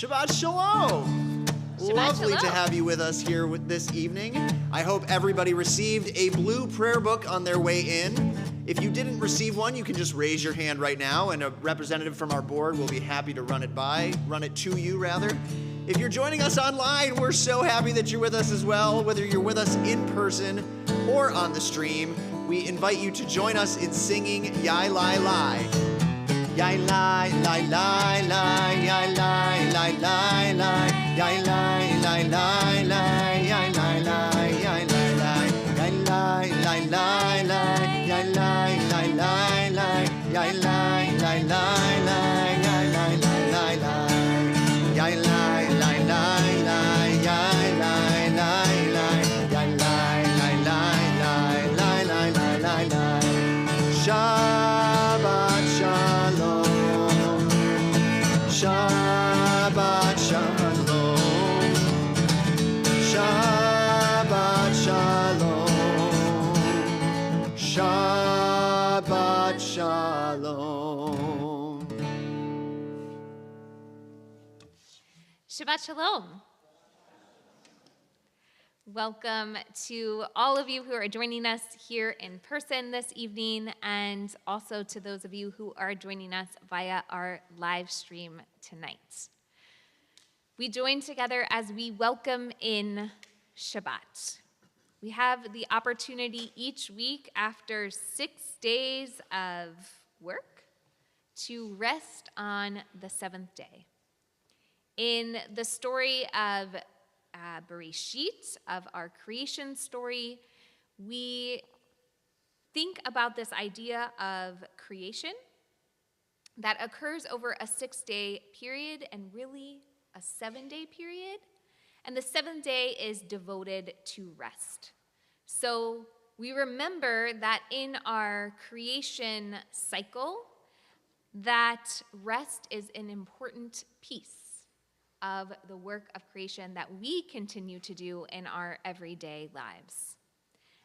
Shabbat Shalom. Lovely to have you with us here this evening. I hope everybody received a blue prayer book on their way in. If you didn't receive one, you can just raise your hand right now, and a representative from our board will be happy to run it to you rather. If you're joining us online, we're so happy that you're with us as well. Whether you're with us in person or on the stream, we invite you to join us in singing Yai Lai Lai. Yai Lai Lai Lai Lai, Yai Lai Lai Lai Lai, Yai Lai Lai Lai Lai, Yai Lai Lai, Yai Lai Lai, Yai Lai Lai Lai Lai, Yai Lai Lai Lai Lai, Yai Lai Lai Lai Lai, Yai Lai Lai Lai Lai, Yai Lai Lai Lai Lai, Yai Lai Lai Lai, Yai Lai Lai Lai Lai, Lai Lai Lai Lai. Shabbat Shalom, Shabbat Shalom, Shabbat Shalom, Shabbat Shalom. Shabbat Shalom. Welcome to all of you who are joining us here in person this evening, and also to those of you who are joining us via our live stream tonight. We join together as we welcome in Shabbat. We have the opportunity each week after 6 days of work to rest on the seventh day. In the story of Bereshit, of our creation story, we think about this idea of creation that occurs over a 6-day period and really a 7-day period. And the 7th day is devoted to rest. So we remember that in our creation cycle, that rest is an important piece of the work of creation that we continue to do in our everyday lives.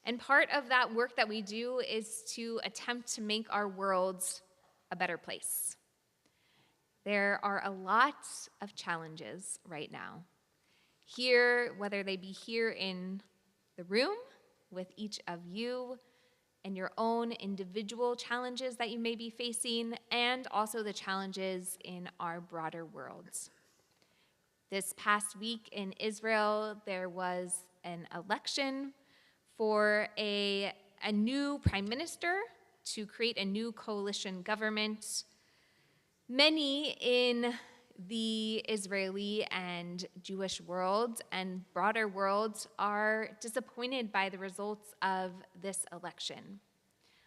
And part of that work that we do is to attempt to make our worlds a better place. There are a lot of challenges right now. Here, whether they be here in the room with each of you and your own individual challenges that you may be facing, and also the challenges in our broader worlds. This past week in Israel, there was an election for a new prime minister to create a new coalition government. Many in the Israeli and Jewish world and broader world are disappointed by the results of this election.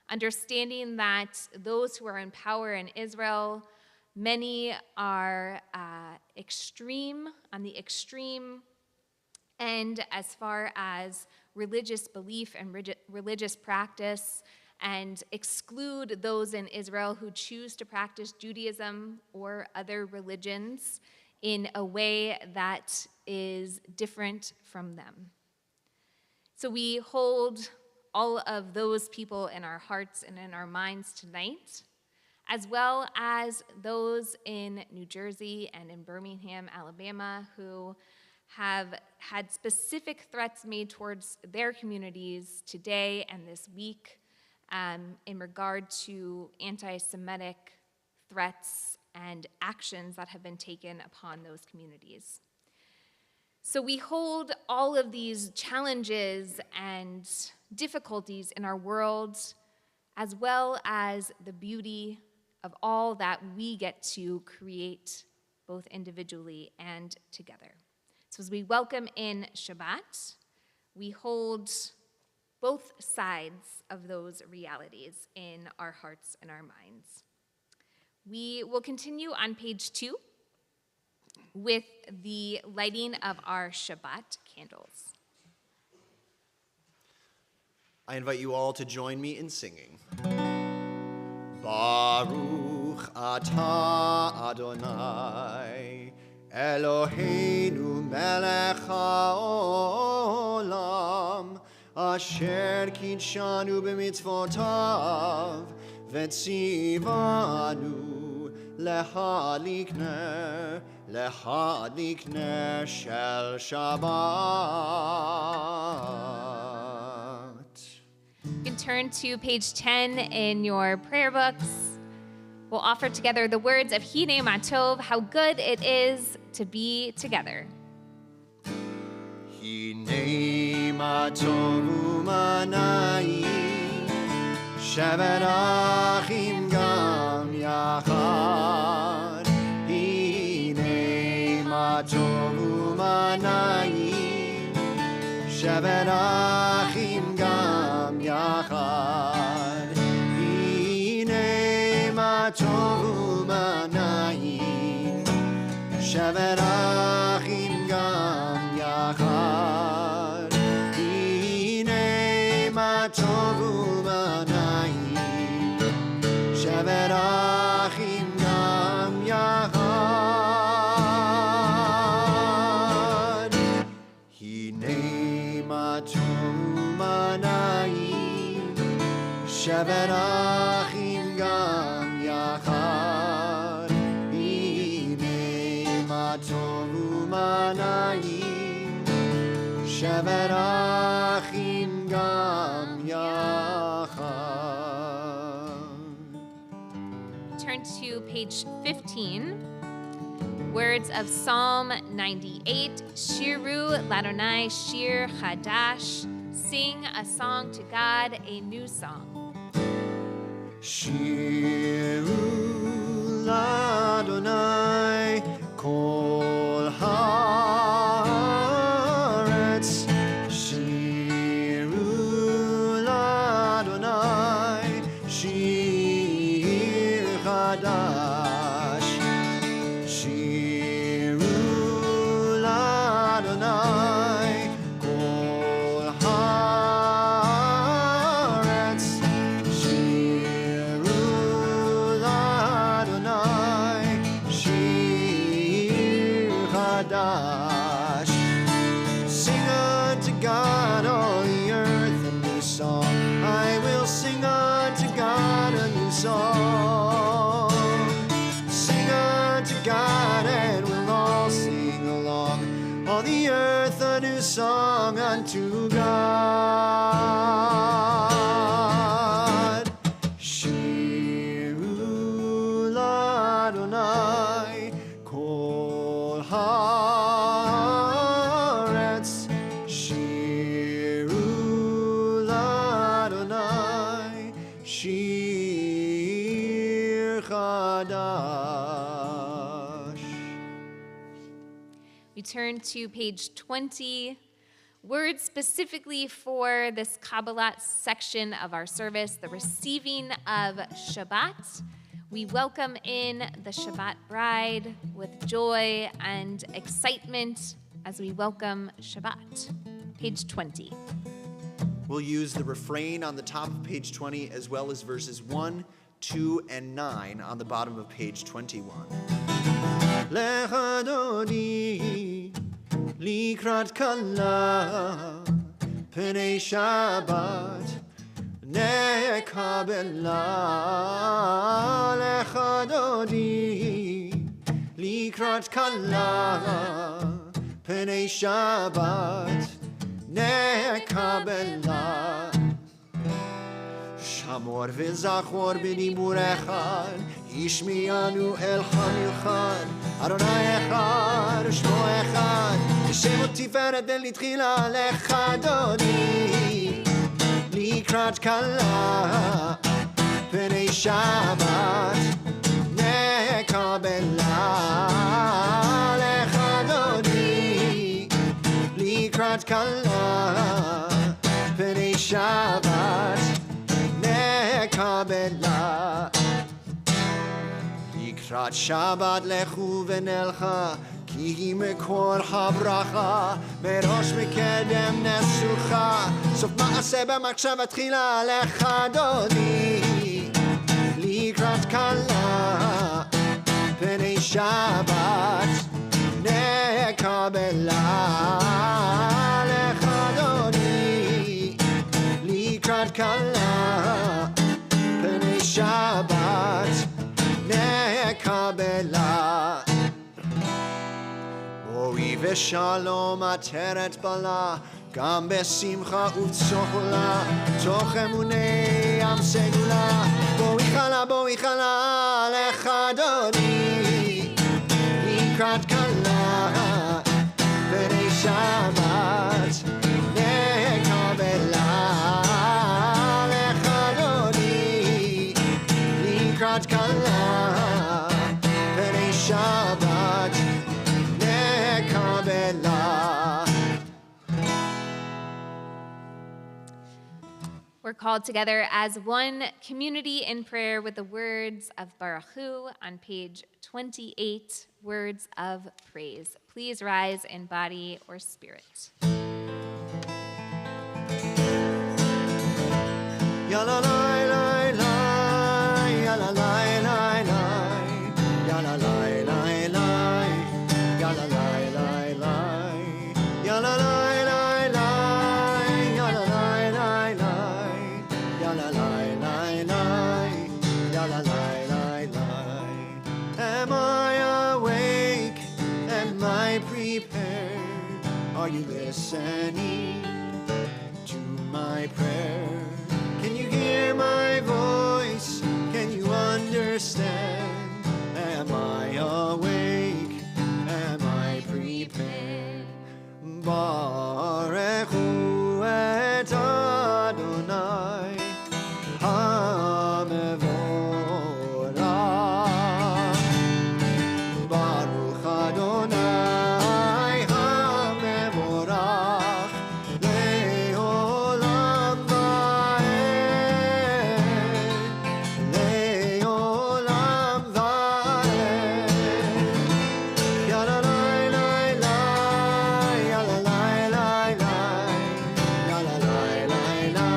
Understanding that those who are in power in Israel, many are on the extreme end as far as religious belief and religious practice, and exclude those in Israel who choose to practice Judaism or other religions in a way that is different from them. So we hold all of those people in our hearts and in our minds tonight, as well as those in New Jersey and in Birmingham, Alabama, who have had specific threats made towards their communities today and this week in regard to anti-Semitic threats and actions that have been taken upon those communities. So we hold all of these challenges and difficulties in our world, as well as the beauty of all that we get to create, both individually and together. So as we welcome in Shabbat, we hold both sides of those realities in our hearts and our minds. We will continue on page 2 with the lighting of our Shabbat candles. I invite you all to join me in singing. Baruch atah Adonai, Eloheinu melech haolam, asher kidshanu b'mitzvotav, v'tzivanu lehalik ner להדליק נר של שבת. You can turn to page 10 in your prayer books. We'll offer together the words of Hine Matov, how good it is to be together. Hine matov u'manayim, shevet achim gam yachad. Hine matov u'manayim, shevet achim gam yachad. Hine matov u'manayim, shevet achim gam yachad. Hine matov u'manayim, shevet achim gam yachad. Hine matov u'manayim, shevet achim gam yachad. Hine matov u'manayim, shevet achim gam yachad. Turn to page 15. Words of Psalm 98. Shiru Ladonai Shir Chadash. Sing a song to God, a new song. Shiru l'Adonai kol haaretz. Shiru l'Adonai shir chadash. Shiru l'Adonai kol haaretz. Shiru l'Adonai shir chadash. Sing unto God, all the earth, a new song. I will sing unto God a new song. Sing unto God, and we'll all sing along. All the earth a new song unto God. Shiru l'Adonai kol haaretz. Shiru l'Adonai shir chadash. We turn to page 20. Words specifically for this Kabbalah section of our service, the receiving of Shabbat. We welcome in the Shabbat bride with joy and excitement as we welcome Shabbat. Page 20. We'll use the refrain on the top of page 20 as well as verses 1, 2, and 9 on the bottom of page 21. Lecha dodi likrat kala pnei Shabbat nekabela. Lecha dodi likrat kala pnei Shabbat nekabela. Shamor v'zachor b'dibur echad, Ishmianu el hamichad, Adonai echad, Shmo echad, Hashem u'tiferet v'litchila lechad odi, likrat kala, pnei Shabbat, nekabela. Lechad odi, likrat kala, pnei Shabbat, nekabela. Likrat Shabbat lechu v'nelcha, ki hi mekor habracha, merosh mekedem nesucha, sof ma'aseh b'machshava tchila. Lecha dodi, likrat kala, pnei Shabbat, nekabela. Lecha dodi, likrat kala, pnei Shabbat, nekabela. בשלום עטרת בלה, גם בשמחה ובצהלה, תוך אמוני עם סגולה. בואי חלה לך אדוני, לקראת כלה בני שבת נקבלה. לך אדוני, לקראת כלה בני שבת נקבלה. We're called together as one community in prayer with the words of Baruch Hu on page 28, words of praise. Please rise in body or spirit. Ya la la la la, ya la la la la, ya la la la la, ya la la la la, ya la la la la, ya la la la la, ya la la la la, ya la la la la. Am I awake? Am I prepared? Are you listening to my prayer? Can you hear my voice? Can you understand? Am I awake? Am I prepared? Baruch Hu et Adonai HaMevorach. Baruch Adonai HaMevorach le'olam va'ed, le'olam va'ed. Ya la la la la, ya la la la la, ya la la la la,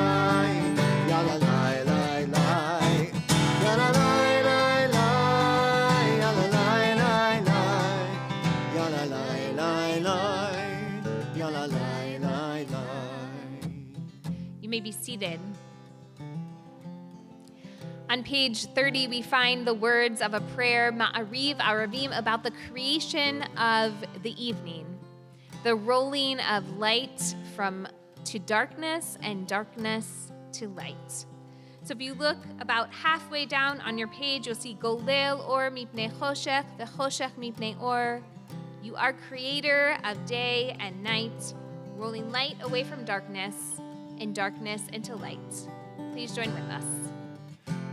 ya la la la la, ya la la la la, ya la la la la, ya la la la la, ya la la la la. You may be seated. On page 30, we find the words of a prayer, Ma'ariv Aravim, about the creation of the evening, the rolling of light to darkness and darkness to light. So if you look about halfway down on your page, you'll see Golel or mipnei choshech, v'choshech mipnei or. You are creator of day and night, rolling light away from darkness and darkness into light. Please join with us.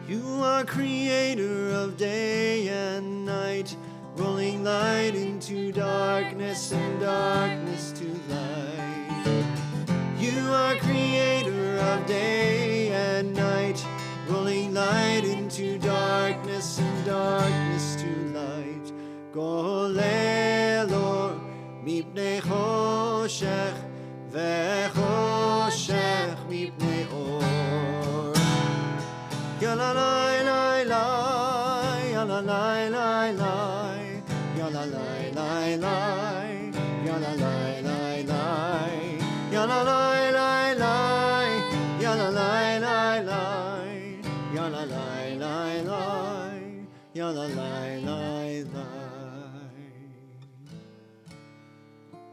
You are creator of day and night, rolling light into darkness and darkness to light. You are creator of day and night, rolling light into darkness and darkness to light. Golelor mipnei choshech vechoshech mipnei or. Ya la la la la, ya la la la la, ya la la la la, ya la la la la, ya la la la la, ya la la la la, ya la la la la, ya la la la la.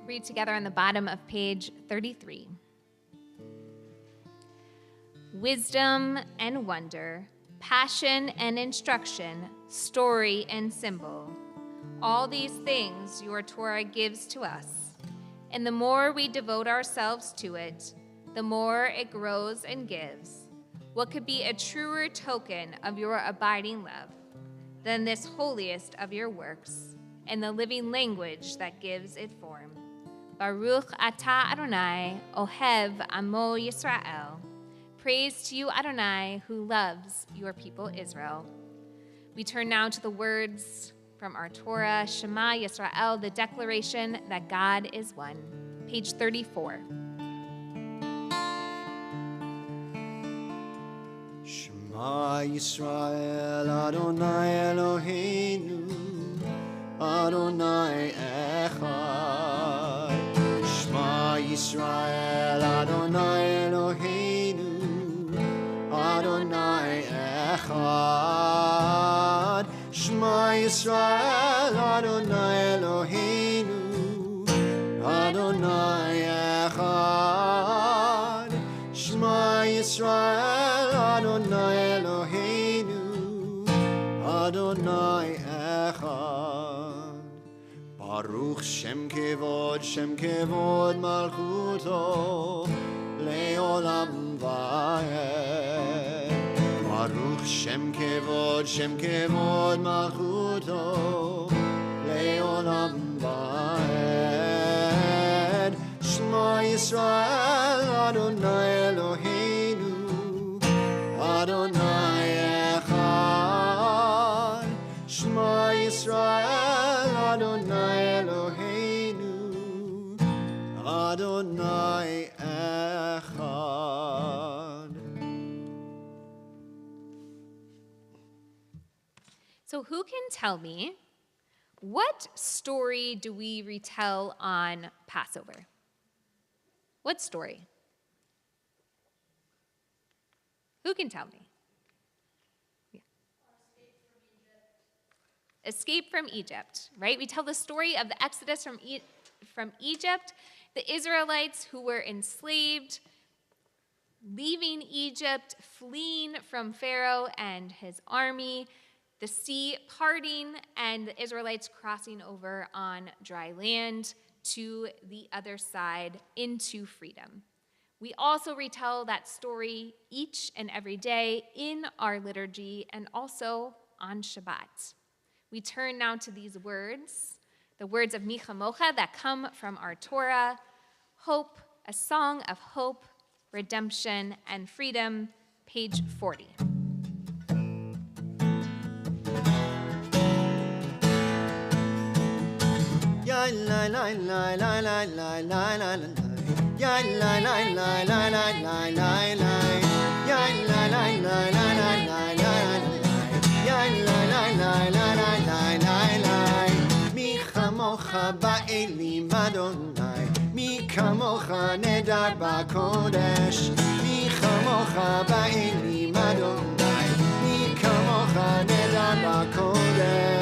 Read together on the bottom of page 33. Wisdom and wonder, passion and instruction, story and symbol. All these things your Torah gives to us. And the more we devote ourselves to it, the more it grows and gives. What could be a truer token of your abiding love than this holiest of your works and the living language that gives it form? Baruch atah Adonai, Ohev Amo Yisrael. Praise to you, Adonai, who loves your people Israel. We turn now to the words from our Torah, Shema Yisrael, the declaration that God is one. Page 34. Shema Yisrael, Adonai Eloheinu, Adonai Echad. Shema Yisrael, Adonai Eloheinu, Adonai Echad. Shema Yisrael, Adonai Eloheinu, Adonai Echad, Shema Yisrael, Adonai Eloheinu, Adonai Echad. Baruch Shem Kevod Malchuto, Leolam Vaed. Baruch Shem Kevod Malchuto, Leolam Vaed. Shema Yisrael, Adonai Eloheinu, Adonai Echad. Shema Yisrael, Adonai Eloheinu, Adonai Echad. So who can tell me, what story do we retell on Passover? What story? Who can tell me? Yeah. Escape from Egypt, right? We tell the story of the Exodus from Egypt, the Israelites who were enslaved, leaving Egypt, fleeing from Pharaoh and his army, the sea parting, and the Israelites crossing over on dry land to the other side into freedom. We also retell that story each and every day in our liturgy and also on Shabbat. We turn now to these words, the words of Mi Chamocha that come from our Torah, hope, a song of hope, redemption, and freedom, page 40. Ya la la la la la la la la la. Ya la la la la la la la la. Ya la la la la la la la la. Ya la la la la la la la la. Mi chamocha ba'elim Adonai, mi kamocha nedar ba'kodesh. Mi chamocha ba'elim Adonai, mi kamocha nedar ba'kodesh.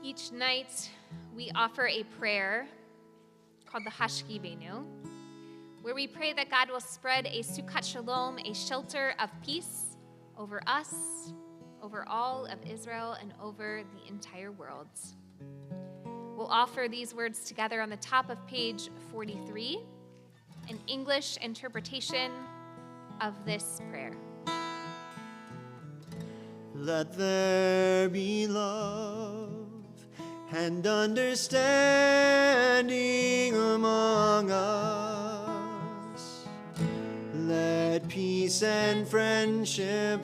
Each night, we offer a prayer called the Hashkivenu, where we pray that God will spread a Sukkot Shalom, a shelter of peace over us, over all of Israel, and over the entire world. We'll offer these words together on the top of page 43, an English interpretation of this prayer. Let there be love and understanding among us. Let peace and friendship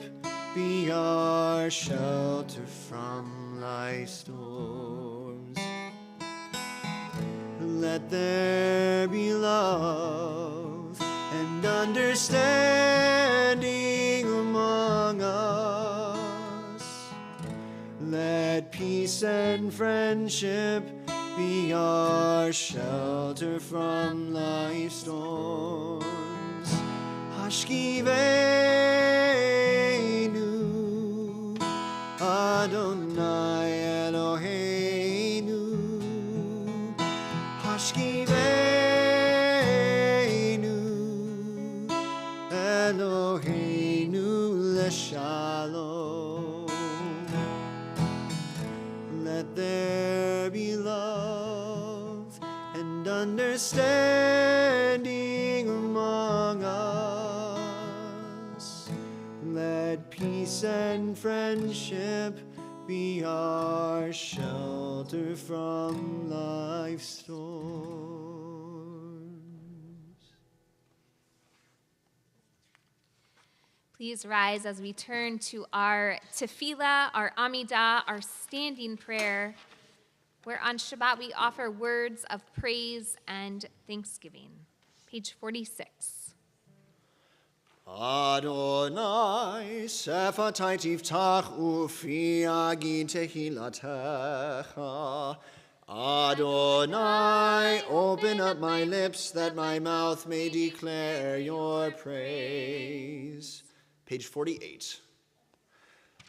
be our shelter from life's storms. Let there be love and understanding among us. Let peace and friendship be our shelter from life's storms. Hashkivenu, Adonai Eloheinu. Hashkivenu, Eloheinu leshalom. Let there be love and understanding among us. Let peace and friendship be our shelter from life's storms. Please rise as we turn to our tefillah, our amidah, our standing prayer, where on Shabbat we offer words of praise and thanksgiving. Page 46. Adonai, sefatai tiftach ufi agid tehilatecha. Adonai, open up my lips that my mouth may declare your praise. Page 48.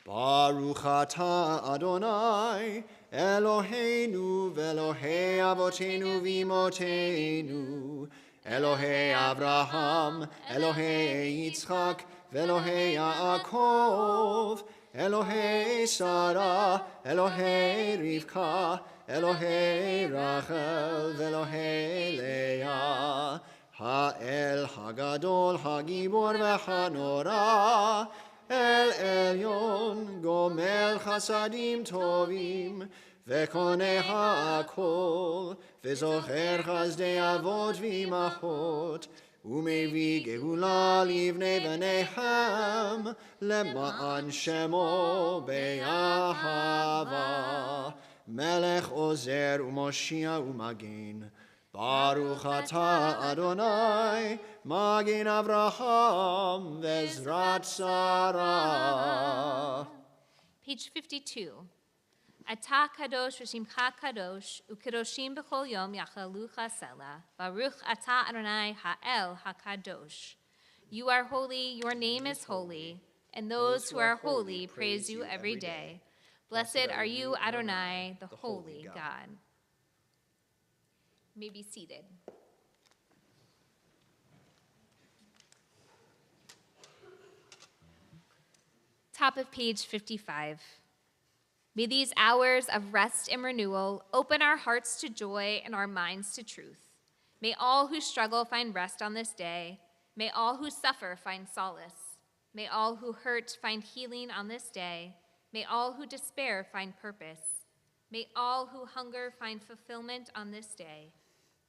Baruch atah Adonai, Eloheinu ve'Elohei avotenu v'imotenu, Elohei Avraham, Elohei Yitzchak, ve'Elohei Yaakov, Elohei Sarah, Elohei Rivka, Elohei Rachel, ve'Elohei Leah, Ha'el Hagadol, Hagibor ve'Hanora, El Elyon, Gomel Chasadim Tovim, Ve'koneh ha'akol, Ve'zocher chazdei avot v'imachot, Umevi geula livnei v'neihem, Lema'an shemo be'ahava, Melech ozer u'moshia u'magin, Baruch atah Adonai, Magin Avraham, Vezrat Sarah. Page 52. Atah kadosh v'shimcha kadosh, u'kadoshim b'chol yom yachalucha sela. Baruch atah Adonai ha'el ha'kadosh. You are holy, your name is holy, and those who are holy praise you every day. Blessed are you, Adonai, the holy God. You may be seated. Top of page 55. May these hours of rest and renewal open our hearts to joy and our minds to truth. May all who struggle find rest on this day. May all who suffer find solace. May all who hurt find healing on this day. May all who despair find purpose. May all who hunger find fulfillment on this day.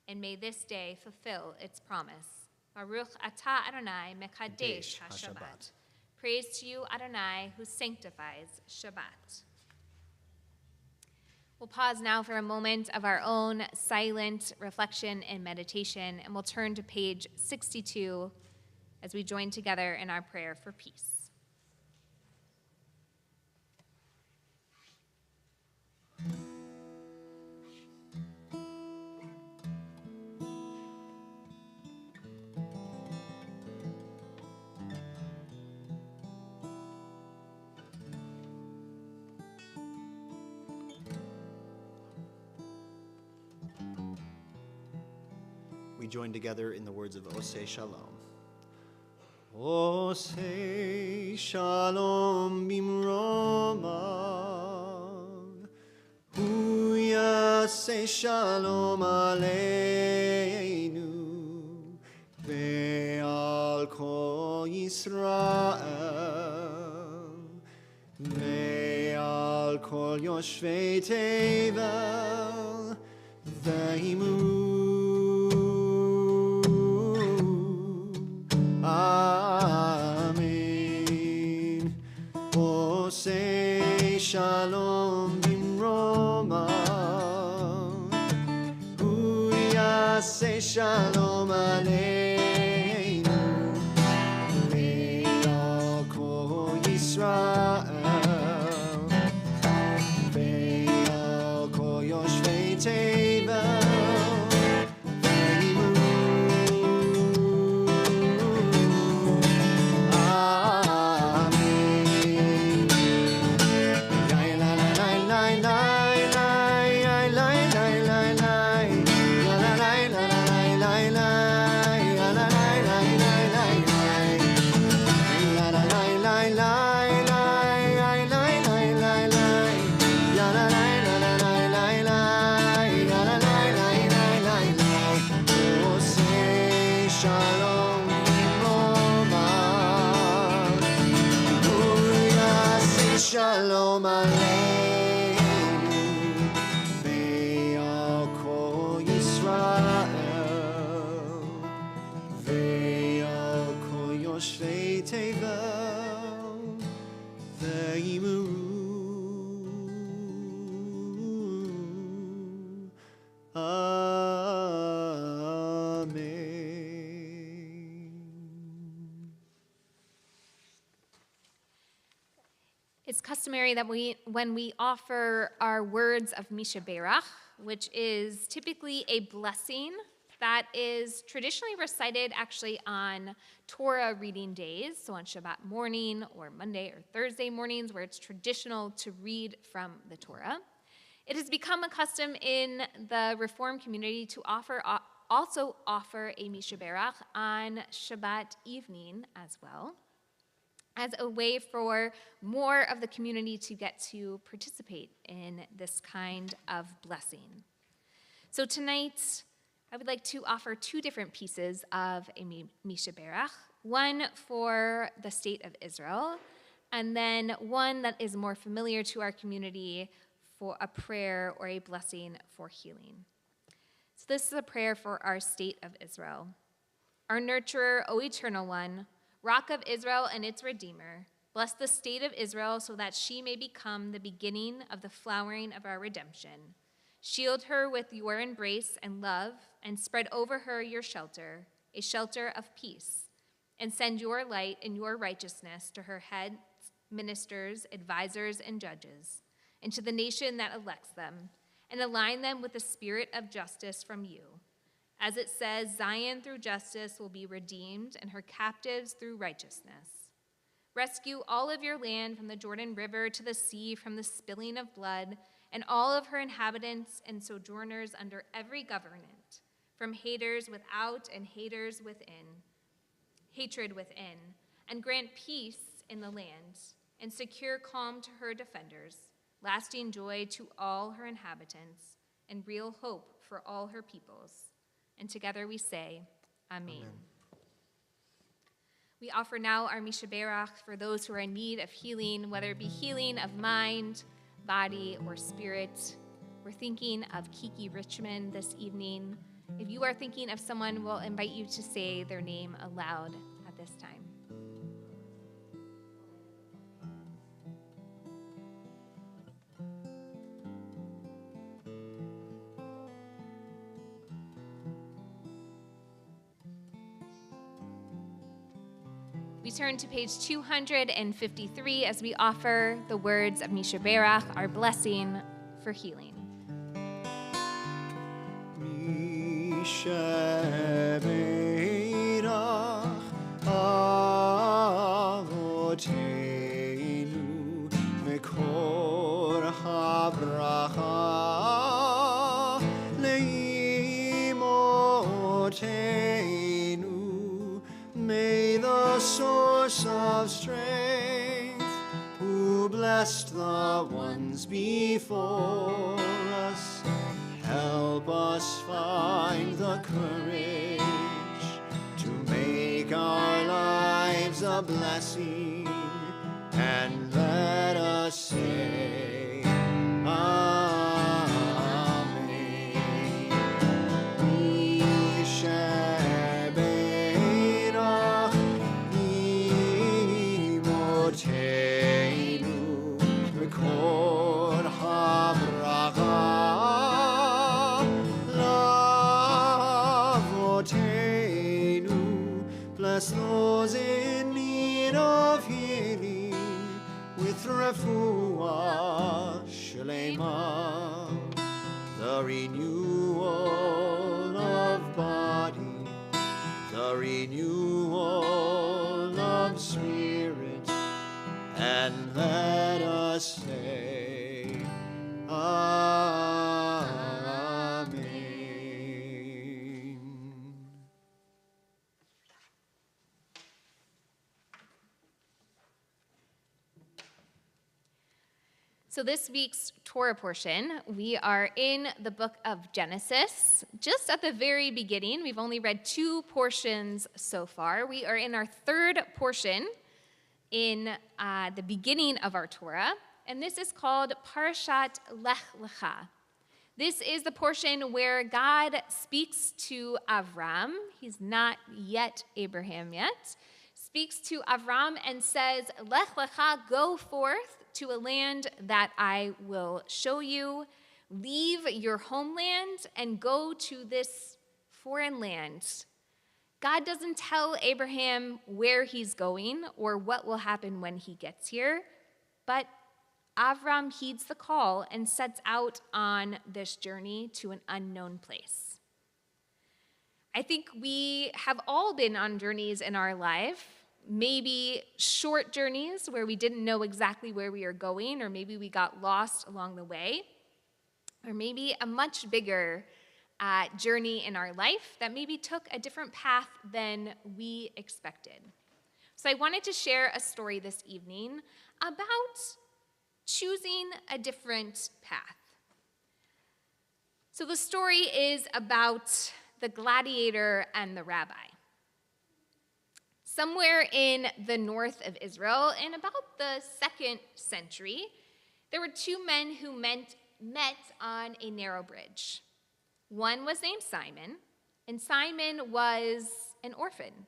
And may this day fulfill its promise. Baruch atah Adonai mekadesh haShabbat. Praise to you, Adonai, who sanctifies Shabbat. We'll pause now for a moment of our own silent reflection and meditation, and we'll turn to page 62 as we join together in our prayer for peace. We join together in the words of Oseh Shalom. Oseh Shalom bimromav, Hu yaseh Shalom aleinu, ve'al kol Yisrael, ve'al kol yoshvei tevel, ve'imu. Amen. Oseh Shalom bimroma, Hu yaseh Shalom aleinu, ve'al kol Yisrael, ve'al kol yoshvei tevel. Shalom aleinu, ve'al kol Yisrael, ve'al kol yoshvei tevel. It's customary that when we offer our words of Mishaberach, which is typically a blessing that is traditionally recited actually on Torah reading days, so on Shabbat morning or Monday or Thursday mornings, where it's traditional to read from the Torah. It has become a custom in the Reform community to also offer a Mishaberach on Shabbat evening as well, as a way for more of the community to get to participate in this kind of blessing. So tonight, I would like to offer two different pieces of a Mishaberach, one for the state of Israel, and then one that is more familiar to our community for a prayer or a blessing for healing. So this is a prayer for our state of Israel. Our nurturer, O Eternal One, Rock of Israel and its Redeemer, bless the state of Israel so that she may become the beginning of the flowering of our redemption. Shield her with your embrace and love, and spread over her your shelter, a shelter of peace, and send your light and your righteousness to her heads, ministers, advisors, and judges, and to the nation that elects them, and align them with the spirit of justice from you. As it says, Zion through justice will be redeemed, and her captives through righteousness. Rescue all of your land from the Jordan River to the sea, from the spilling of blood, and all of her inhabitants and sojourners under every government, from haters without and hatred within, and grant peace in the land, and secure calm to her defenders, lasting joy to all her inhabitants, and real hope for all her peoples. And together we say, Amen. Amen. We offer now our Mishaberach for those who are in need of healing, whether it be healing of mind, body, or spirit. We're thinking of Kiki Richmond this evening. If you are thinking of someone, we'll invite you to say their name aloud at this time. We turn to page 253 as we offer the words of Mishaberach, our blessing for healing. Mishaberach Avotenu Mekor HaBracha Leimotenu. May the source of strength, who blessed the ones before us, help us find the courage to make our lives a blessing, and let us say, Amen. Mishaberach Imotenu Mekor HaBracha Lavotenu. Bless those in need of healing with refuah shlema, the renewal of body, the renewal of spirit, and let us say, Amen. So this week's Torah portion, we are in the book of Genesis. Just at the very beginning, we've only read two portions so far. We are in our third portion in the beginning of our Torah, and this is called Parashat Lech Lecha. This is the portion where God speaks to Avram. He's not yet Abraham yet. Speaks to Avram and says, Lech Lecha, go forth to a land that I will show you. Leave your homeland and go to this foreign land. God doesn't tell Abraham where he's going or what will happen when he gets here, but Avram heeds the call and sets out on this journey to an unknown place. I think we have all been on journeys in our life, maybe short journeys where we didn't know exactly where we were going, or maybe we got lost along the way, or maybe a much bigger journey in our life that maybe took a different path than we expected. So I wanted to share a story this evening about choosing a different path. So the story is about the gladiator and the rabbi. Somewhere in the north of Israel, in about the 2nd century, there were two men who met on a narrow bridge. One was named Simon, and Simon was an orphan.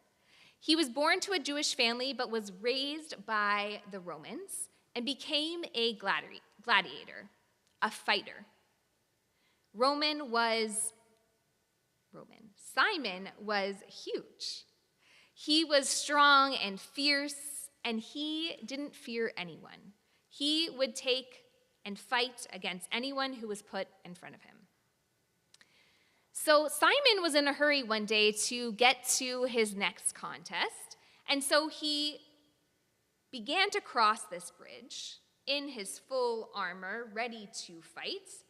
He was born to a Jewish family, but was raised by the Romans and became a gladiator, a fighter. Simon was huge. He was strong and fierce, and he didn't fear anyone. He would take and fight against anyone who was put in front of him. So Simon was in a hurry one day to get to his next contest, and so he began to cross this bridge in his full armor, ready to fight.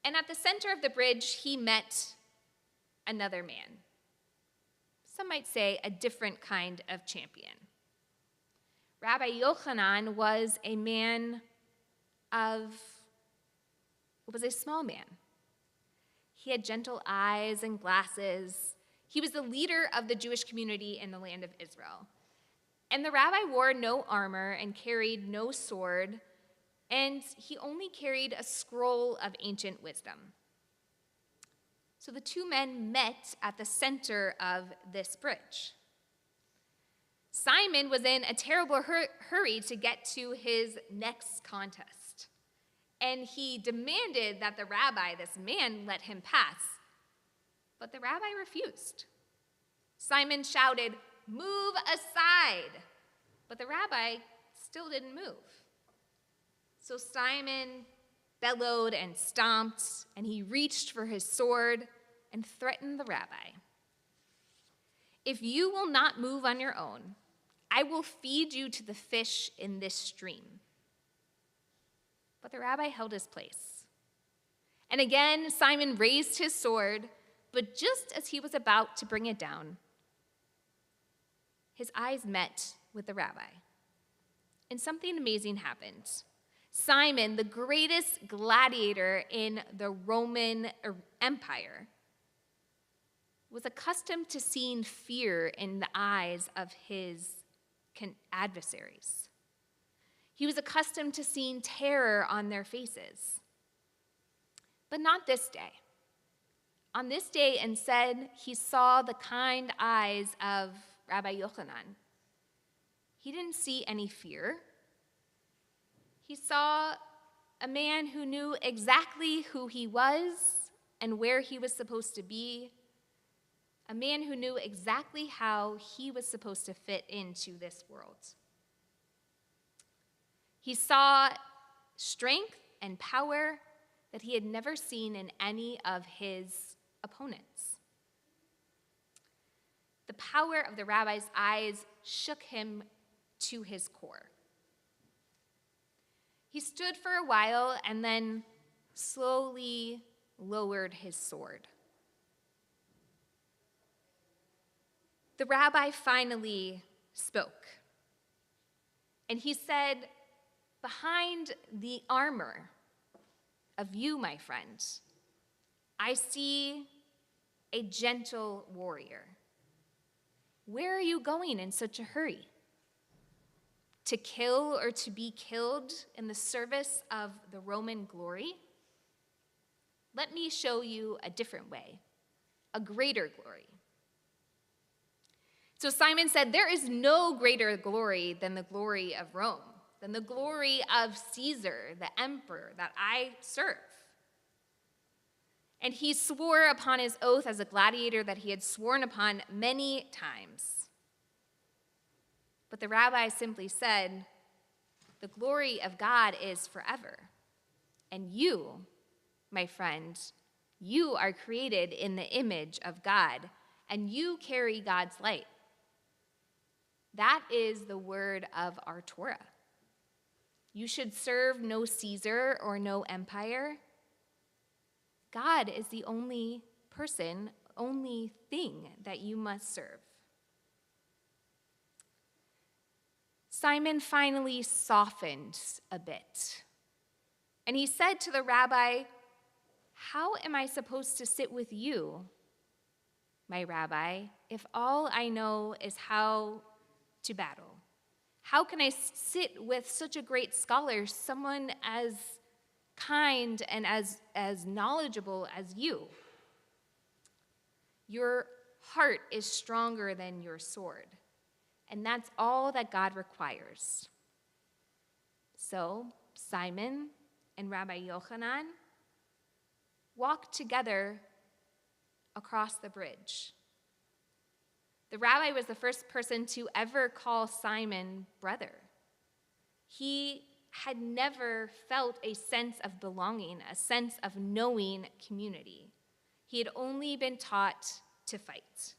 And at the center of the bridge, he met another man. Some might say a different kind of champion. Rabbi Yochanan was a small man. He had gentle eyes and glasses. He was the leader of the Jewish community in the land of Israel. And the rabbi wore no armor and carried no sword, and he only carried a scroll of ancient wisdom. So the two men met at the center of this bridge. Simon was in a terrible hurry to get to his next contest, and he demanded that the rabbi, this man, let him pass. But the rabbi refused. Simon shouted, "Move aside!" But the rabbi still didn't move. So Simon bellowed and stomped, and he reached for his sword and threatened the rabbi. "If you will not move on your own, I will feed you to the fish in this stream." But the rabbi held his place. And again, Simon raised his sword, but just as he was about to bring it down, his eyes met with the rabbi. And something amazing happened. Simon, the greatest gladiator in the Roman Empire, was accustomed to seeing fear in the eyes of his adversaries. He was accustomed to seeing terror on their faces. But not this day. On this day, instead, he saw the kind eyes of Rabbi Yochanan. He didn't see any fear. He saw a man who knew exactly who he was and where he was supposed to be, a man who knew exactly how he was supposed to fit into this world. He saw strength and power that he had never seen in any of his opponents. The power of the rabbi's eyes shook him to his core. He stood for a while and then slowly lowered his sword. The rabbi finally spoke, and he said, "Behind the armor of you, my friend, I see a gentle warrior. Where are you going in such a hurry? To kill or to be killed in the service of the Roman glory? Let me show you a different way, a greater glory." So Simon said, "There is no greater glory than the glory of Rome, than the glory of Caesar, the emperor that I serve." And he swore upon his oath as a gladiator that he had sworn upon many times. But the rabbi simply said, The glory of God is forever. And you, my friend, you are created in the image of God, and you carry God's light. That is the word of our Torah. You should serve no Caesar or no empire. God is the only person, only thing that you must serve. Simon finally softened a bit, and he said to the rabbi, "How am I supposed to sit with you, my rabbi, if all I know is how to battle? How can I sit with such a great scholar, someone as kind and as knowledgeable as you? Your heart is stronger than your sword, and that's all that God requires." So Simon and Rabbi Yochanan walked together across the bridge. The rabbi was the first person to ever call Simon brother. He had never felt a sense of belonging, a sense of knowing community. He had only been taught to fight.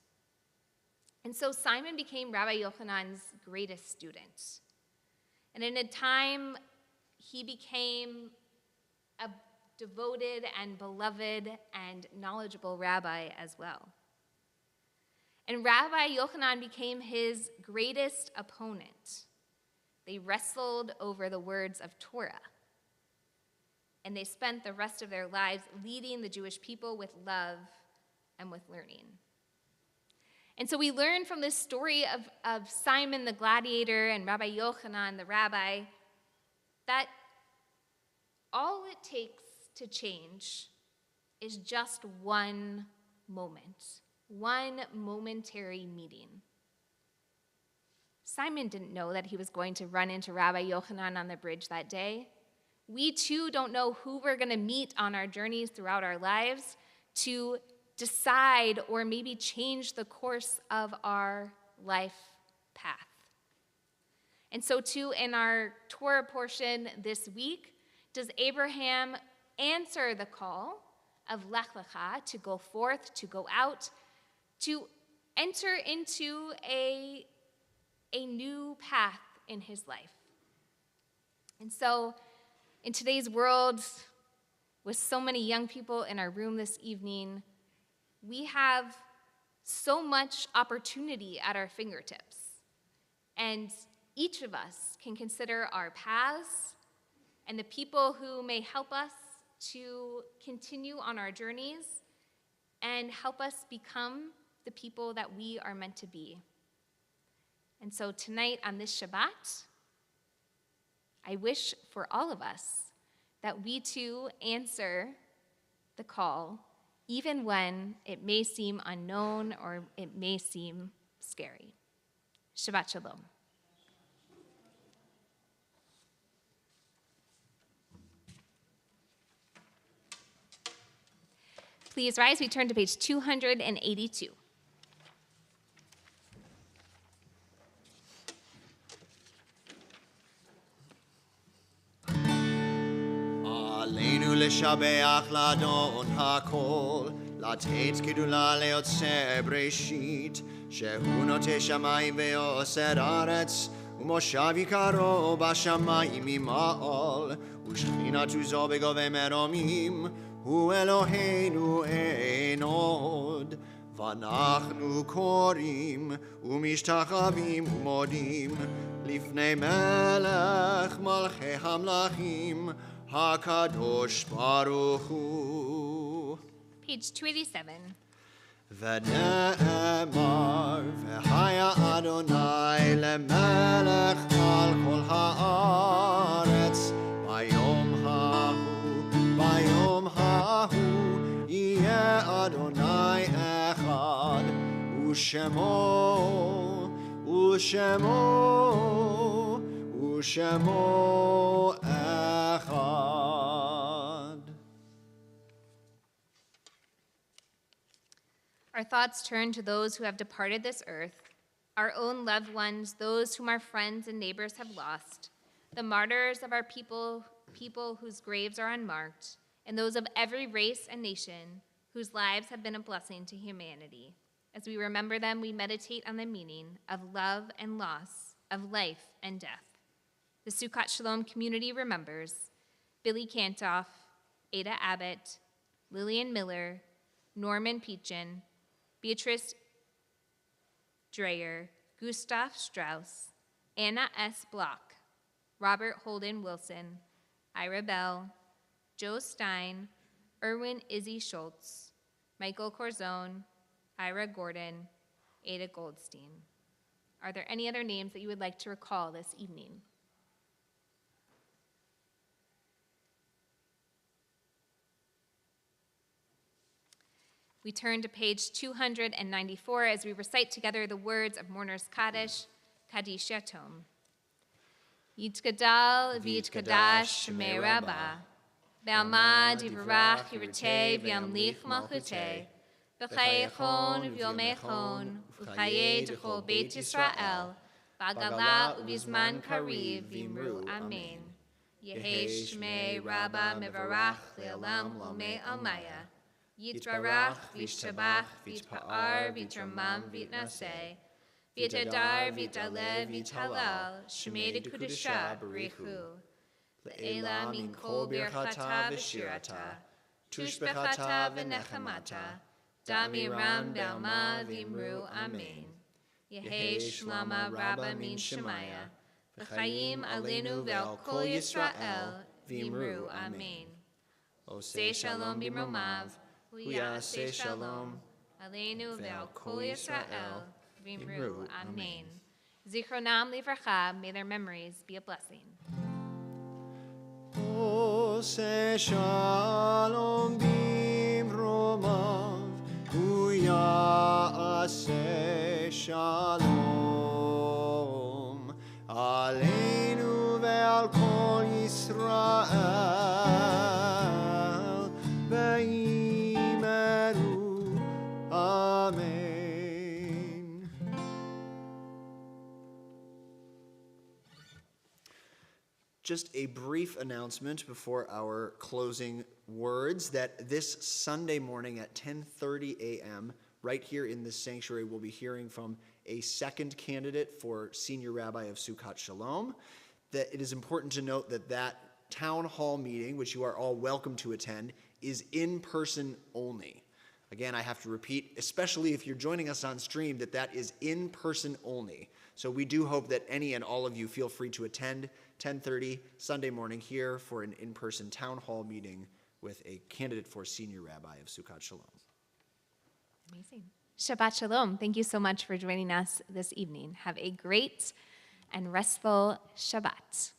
And so Simon became Rabbi Yochanan's greatest student. And in a time, he became a devoted and beloved and knowledgeable rabbi as well. And Rabbi Yochanan became his greatest opponent. They wrestled over the words of Torah. And they spent the rest of their lives leading the Jewish people with love and with learning. And so we learn from this story of Simon the gladiator and Rabbi Yochanan the rabbi that all it takes to change is just one moment, one momentary meeting. Simon didn't know that he was going to run into Rabbi Yochanan on the bridge that day. We too don't know who we're going to meet on our journeys throughout our lives to decide or maybe change the course of our life path. And so too, in our Torah portion this week, does Abraham answer the call of Lech Lecha, to go forth, to go out, to enter into a new path in his life? And so in today's world, with so many young people in our room this evening, we have so much opportunity at our fingertips. And each of us can consider our paths and the people who may help us to continue on our journeys and help us become the people that we are meant to be. And so tonight on this Shabbat, I wish for all of us that we too answer the call, even when it may seem unknown or it may seem scary. Shabbat Shalom. Please rise. We turn to page 282. עלינו לשבח לאדון הכל, לתת גדולה ליוצר בראשית, שהוא נוטה שמיים ועושה ארץ, ומושב יקרו בשמיים ממעל, ושכינתו זו בגובה מרומים, הוא אלוהינו אין עוד. ואנחנו קוראים ומשתחווים ומודים לפני מלך מלכי המלכים, הקדוש ברוך הוא. Page 287. ונאמר, והיה אדוני למלך על כל הארץ, ביום ההוא יהיה אדוני אחד, ושמו אחד. Our thoughts turn to those who have departed this earth, our own loved ones, those whom our friends and neighbors have lost, the martyrs of our people whose graves are unmarked, and those of every race and nation whose lives have been a blessing to humanity. As we remember them, we meditate on the meaning of love and loss, of life and death. The Sukkot Shalom community remembers Billy Kantoff, Ada Abbott, Lillian Miller, Norman Peachin, Beatrice Dreyer, Gustav Strauss, Anna S. Block, Robert Holden Wilson, Ira Bell, Joe Stein, Erwin Izzy Schultz, Michael Corzone, Ira Gordon, Ada Goldstein. Are there any other names that you would like to recall this evening? We turn to page 294 as we recite together the words of Mourner's Kaddish, Kaddish Yatom. Yitkadal v'yitkadash shemei Rabbah, B'alma divrach yirateh v'yamlich malchuteh, B'chayechon v'yomechon, U'chayeh d'chol Beit Yisrael, B'agala u'bizman kariv v'imru Amen. Yehei shemei Rabbah mevarach le'olam l'omei almaya, Yitbarach v'yishtabach v'yitpa'ar v'yitramam v'yitnaseh, v'yitadar v'yitalev v'yithalal shemei dekudesha b'richu. Le'ela min kol birchata v'shirata, tushbechata v'nechamata, damiram b'alma v'imru amen. Yehei shlama rabba min shemaya, v'chayim alenu ve'al kol Yisrael v'imru amen. Oseh shalom b'mromav, Uyaseh shalom, Aleinu ve'al kol Yisrael, v'imru, amen. Zichronam livracha, may their memories be a blessing. Oseh shalom b'mromav, Uyaseh shalom, Aleinu ve'al kol Yisrael, v'imru. Amen. Just a brief announcement before our closing words that this Sunday morning at 10:30 a.m., right here in this sanctuary, we'll be hearing from a second candidate for Senior Rabbi of Sukkot Shalom. That it is important to note that that town hall meeting, which you are all welcome to attend, is in person only. Again, I have to repeat, especially if you're joining us on stream, that is in person only. So we do hope that any and all of you feel free to attend 10:30 Sunday morning here for an in-person town hall meeting with a candidate for Senior Rabbi of Sukkot Shalom. Amazing. Shabbat Shalom. Thank you so much for joining us this evening. Have a great and restful Shabbat.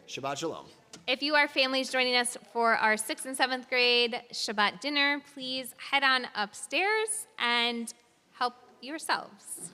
Shabbat Shalom. If you are families joining us for our 6th and 7th grade Shabbat dinner, please head on upstairs and help yourselves.